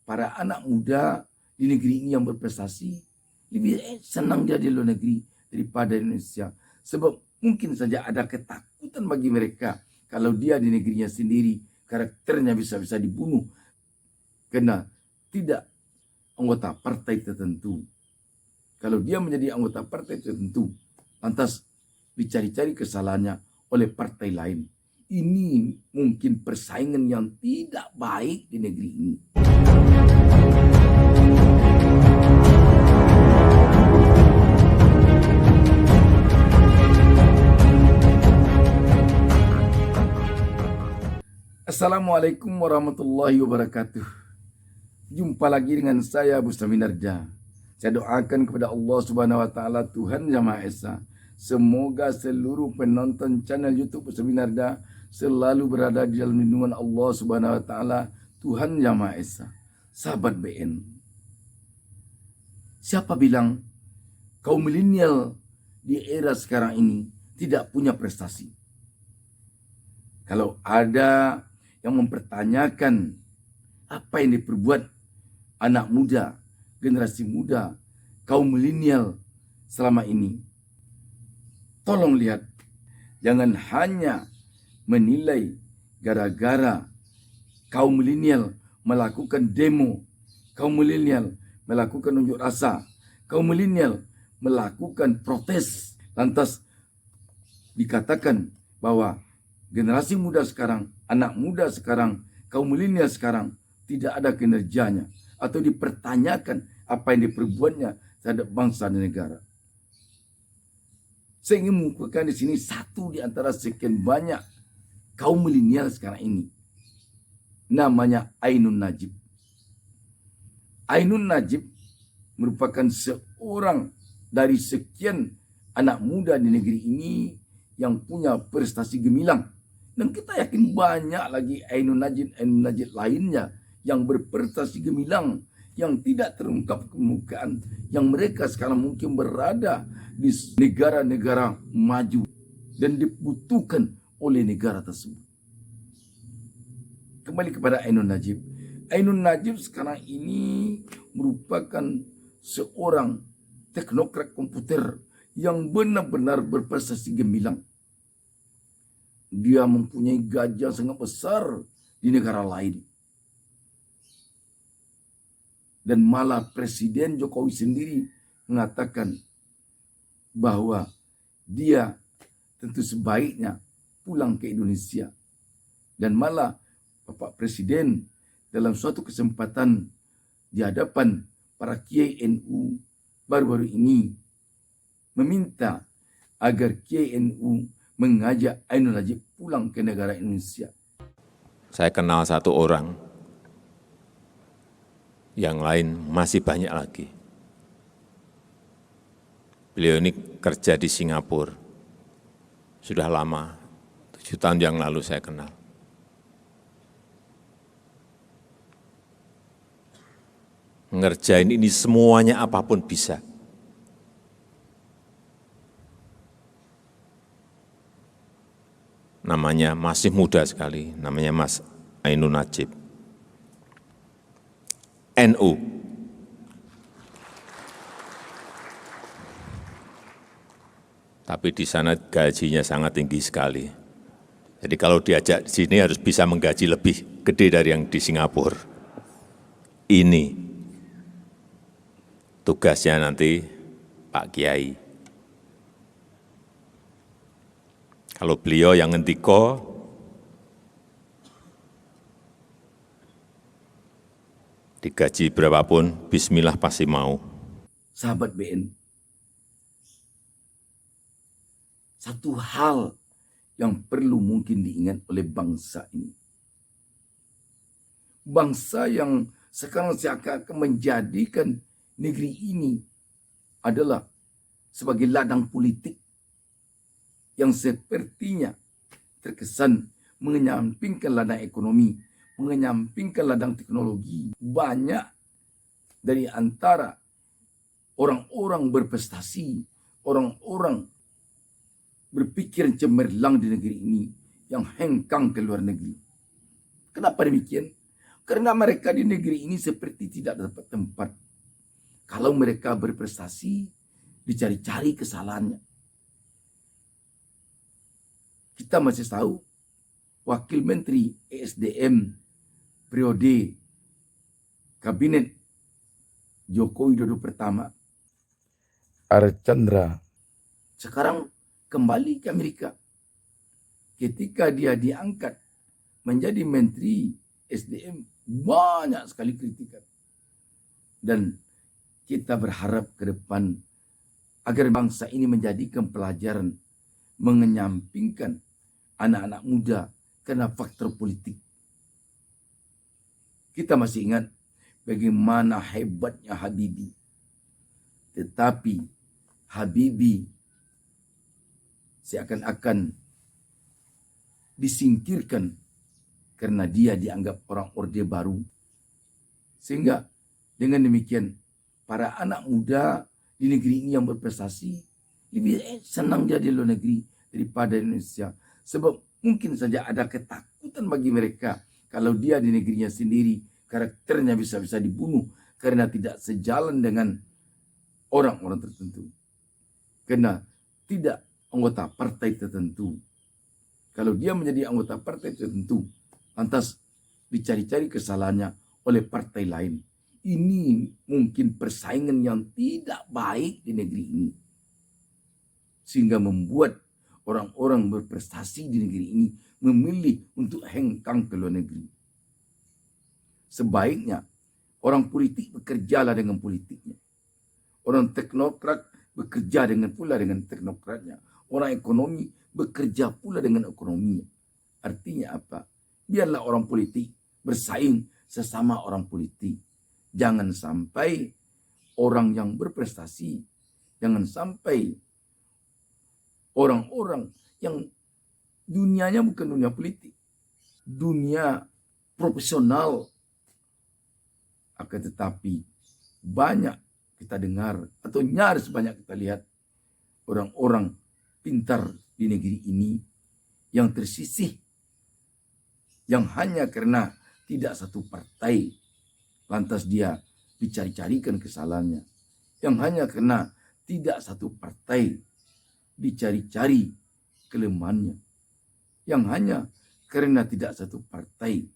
para anak muda di negeri ini yang berprestasi lebih senang dia di luar negeri daripada Indonesia. Sebab mungkin saja ada ketakutan bagi mereka kalau dia di negerinya sendiri karakternya bisa dibunuh karena tidak anggota partai tertentu. Kalau dia menjadi anggota partai tertentu, lantas dicari-cari kesalahannya oleh partai lain. Ini mungkin persaingan yang tidak baik di negeri ini. Assalamualaikum warahmatullahi wabarakatuh. Jumpa lagi dengan saya Abu Saminarja. Saya doakan kepada Allah Subhanahu wa taala, Tuhan Yang Maha Esa, semoga seluruh penonton channel YouTube Saminarja selalu berada di dalam lindungan Allah Subhanahu wa taala, Tuhan Yang Maha Esa. Sahabat BN, siapa bilang kaum milenial di era sekarang ini tidak punya prestasi? Kalau ada yang mempertanyakan apa yang diperbuat anak muda, generasi muda, kaum milenial selama ini, tolong lihat, jangan hanya menilai gara-gara kaum milenial melakukan demo, kaum milenial melakukan unjuk rasa, kaum milenial melakukan protes, lantas dikatakan bahwa generasi muda sekarang, anak muda sekarang, kaum milenial sekarang tidak ada kinerjanya atau dipertanyakan apa yang diperbuatnya terhadap bangsa dan negara. Saya ingin mengukuhkan di sini satu di antara sekian banyak kaum milenial sekarang ini. Namanya Ainun Najib. Ainun Najib merupakan seorang dari sekian anak muda di negeri ini yang punya prestasi gemilang. Dan kita yakin banyak lagi Ainun Najib lainnya yang berprestasi gemilang, yang tidak terungkap kemukaan, yang mereka sekarang mungkin berada di negara-negara maju dan dibutuhkan oleh negara tersebut. Kembali kepada Ainun Najib. Ainun Najib sekarang ini merupakan seorang teknokrat komputer yang benar-benar berprestasi gemilang. Dia mempunyai gaji yang sangat besar di negara lain. Dan malah Presiden Jokowi sendiri mengatakan bahwa dia tentu sebaiknya pulang ke Indonesia. Dan malah Bapak Presiden dalam suatu kesempatan di hadapan para Kiai NU baru-baru ini meminta agar Kiai NU mengajak Ainun Najib pulang ke negara Indonesia. Saya kenal satu orang, yang lain masih banyak lagi. Beliau ini kerja di Singapura, sudah lama, 7 tahun yang lalu saya kenal. Ngerjain ini semuanya apapun bisa. Namanya masih muda sekali, namanya Mas Ainun Najib. NU. Tapi di sana gajinya sangat tinggi sekali. Jadi kalau diajak di sini harus bisa menggaji lebih gede dari yang di Singapura. Ini tugasnya nanti Pak Kiai. Kalau beliau yang ngendiko, digaji berapapun, bismillah pasti mau. Sahabat BN, satu hal yang perlu mungkin diingat oleh bangsa ini. Bangsa yang sekarang seakan-akan menjadikan negeri ini adalah sebagai ladang politik yang sepertinya terkesan mengenyampingkan ladang ekonomi, mengenyampingkan ladang teknologi. Banyak dari antara orang-orang berprestasi, orang-orang berpikir cemerlang di negeri ini yang hengkang ke luar negeri. Kenapa demikian? Karena mereka di negeri ini seperti tidak dapat tempat. Kalau mereka berprestasi, dicari-cari kesalahannya. Kita masih tahu Wakil Menteri ESDM periode Kabinet Joko Widodo pertama, Archandra, sekarang kembali ke Amerika. Ketika dia diangkat menjadi Menteri SDM, banyak sekali kritikan. Dan kita berharap ke depan agar bangsa ini menjadikan pelajaran mengenyampingkan anak-anak muda karena faktor politik. Kita masih ingat bagaimana hebatnya Habibie. Tetapi Habibie seakan-akan disingkirkan karena dia dianggap orang Orde Baru. Sehingga dengan demikian para anak muda di negeri ini yang berprestasi lebih senang dia di luar negeri daripada Indonesia. Sebab mungkin saja ada ketakutan bagi mereka kalau dia di negerinya sendiri karakternya bisa-bisa dibunuh karena tidak sejalan dengan orang-orang tertentu. Karena tidak anggota partai tertentu. Kalau dia menjadi anggota partai tertentu, lantas dicari-cari kesalahannya oleh partai lain. Ini mungkin persaingan yang tidak baik di negeri ini. Sehingga membuat orang-orang berprestasi di negeri ini memilih untuk hengkang ke luar negeri. Sebaiknya orang politik bekerjalah dengan politiknya. Orang teknokrat bekerja dengan teknokratnya. Orang ekonomi bekerja pula dengan ekonominya. Artinya apa? Biarlah orang politik bersaing sesama orang politik. Jangan sampai orang yang berprestasi, jangan sampai orang-orang yang dunianya bukan dunia politik, dunia profesional. Akan tetapi banyak kita dengar atau nyaris banyak kita lihat orang-orang pintar di negeri ini yang tersisih, yang hanya karena tidak satu partai lantas dia dicari-carikan kesalahannya, yang hanya karena tidak satu partai dicari-cari kelemahannya, yang hanya karena tidak satu partai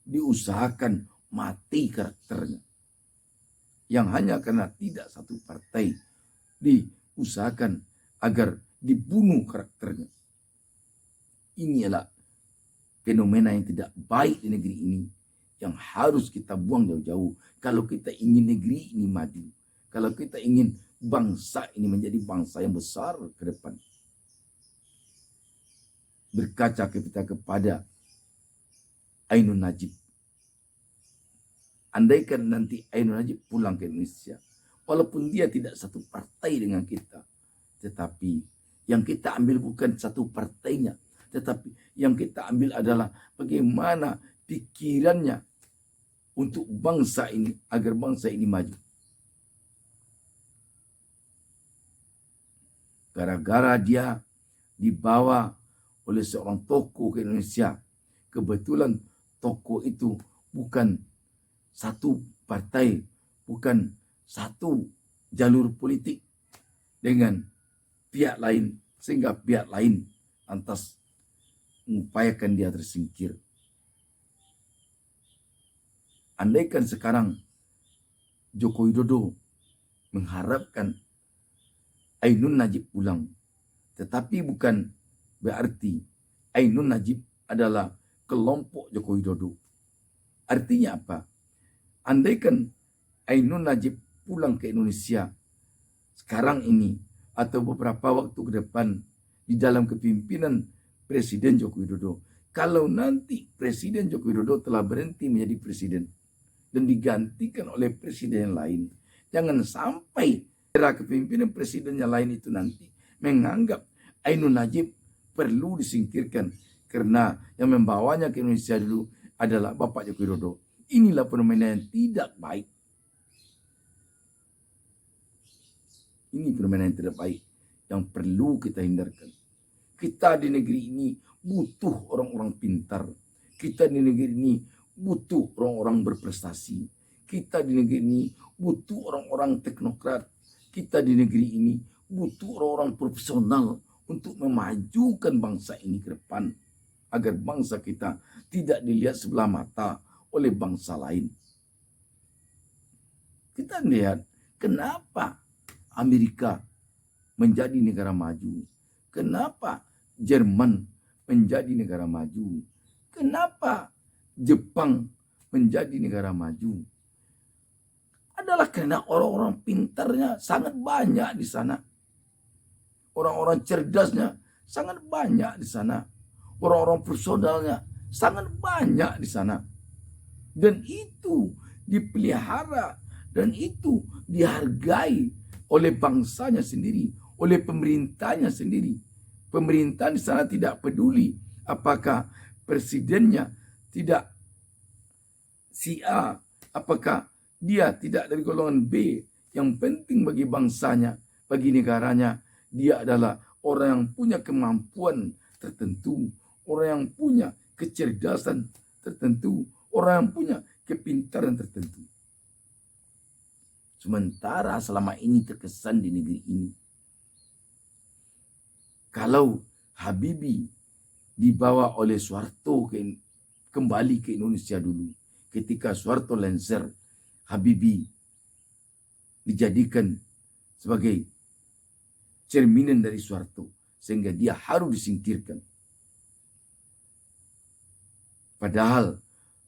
diusahakan mati karakternya, yang hanya karena tidak satu partai diusahakan agar dibunuh karakternya. Inilah fenomena yang tidak baik di negeri ini yang harus kita buang jauh-jauh kalau kita ingin negeri ini maju, kalau kita ingin bangsa ini menjadi bangsa yang besar ke depan. Berkaca kita kepada Ainun Najib. Andaikan nanti Ainun Najib pulang ke Indonesia, walaupun dia tidak satu partai dengan kita, tetapi yang kita ambil bukan satu partainya, tetapi yang kita ambil adalah bagaimana pikirannya untuk bangsa ini, agar bangsa ini maju. Gara-gara dia dibawa oleh seorang tokoh ke Indonesia, kebetulan tokoh itu bukan satu partai, bukan satu jalur politik dengan pihak lain, sehingga pihak lain lantas mengupayakan dia tersingkir. Andaikan sekarang Joko Widodo mengharapkan Ainun Najib pulang, tetapi bukan berarti Ainun Najib adalah kelompok Joko Widodo. Artinya apa? Andaikan Ainun Najib pulang ke Indonesia sekarang ini atau beberapa waktu ke depan di dalam kepemimpinan Presiden Joko Widodo, kalau nanti Presiden Joko Widodo telah berhenti menjadi presiden dan digantikan oleh presiden yang lain, jangan sampai era kepemimpinan presiden yang lain itu nanti menganggap Ainun Najib perlu disingkirkan karena yang membawanya ke Indonesia dulu adalah Bapak Joko Widodo. Inilah fenomena yang tidak baik. Ini fenomena yang tidak baik yang perlu kita hindarkan. Kita di negeri ini butuh orang-orang pintar. Kita di negeri ini butuh orang-orang berprestasi. Kita di negeri ini butuh orang-orang teknokrat. Kita di negeri ini butuh orang-orang profesional untuk memajukan bangsa ini ke depan. Agar bangsa kita tidak dilihat sebelah mata oleh bangsa lain. Kita lihat kenapa Amerika menjadi negara maju. Kenapa Jerman menjadi negara maju. Kenapa Jepang menjadi negara maju. Adalah karena orang-orang pintarnya sangat banyak di sana. Orang-orang cerdasnya sangat banyak di sana. Orang-orang profesionalnya sangat banyak di sana. Dan itu dipelihara dan itu dihargai oleh bangsanya sendiri, oleh pemerintahnya sendiri. Pemerintah di sana tidak peduli apakah presidennya tidak si A, apakah dia tidak dari golongan B. Yang penting bagi bangsanya, bagi negaranya, dia adalah orang yang punya kemampuan tertentu, orang yang punya kecerdasan tertentu, orang yang punya kepintaran tertentu. Sementara selama ini terkesan di negeri ini, kalau Habibie dibawa oleh Soeharto kembali ke Indonesia dulu, ketika Soeharto lengser, Habibie dijadikan sebagai cerminan dari Soeharto, sehingga dia harus disingkirkan. Padahal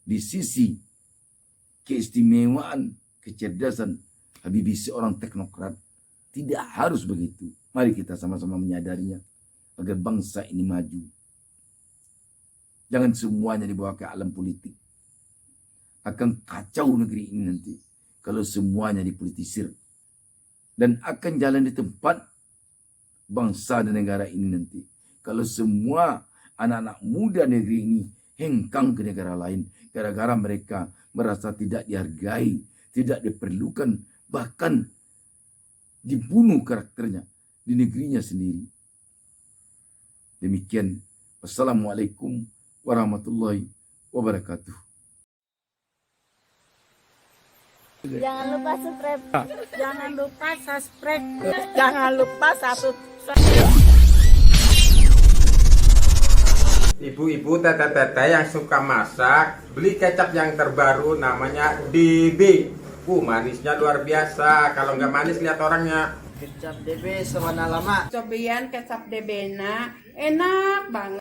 di sisi keistimewaan, kecerdasan, Habibie seorang teknokrat, tidak harus begitu. Mari kita sama-sama menyadarinya agar bangsa ini maju. Jangan semuanya dibawa ke alam politik. Akan kacau negeri ini nanti kalau semuanya dipolitisir. Dan akan jalan di tempat bangsa dan negara ini nanti kalau semua anak-anak muda negeri ini hengkang ke negara lain gara-gara mereka merasa tidak dihargai, tidak diperlukan, bahkan dibunuh karakternya di negerinya sendiri. Demikian. Wassalamualaikum warahmatullahi wabarakatuh. Jangan lupa subscribe. Jangan lupa subscribe. Jangan lupa subscribe. Ibu-ibu, tete-tete yang suka masak, beli kecap yang terbaru namanya DB. Manisnya luar biasa. Kalau nggak manis lihat orangnya. Kecap DB sewana lama. Cobian kecap DB na enak banget.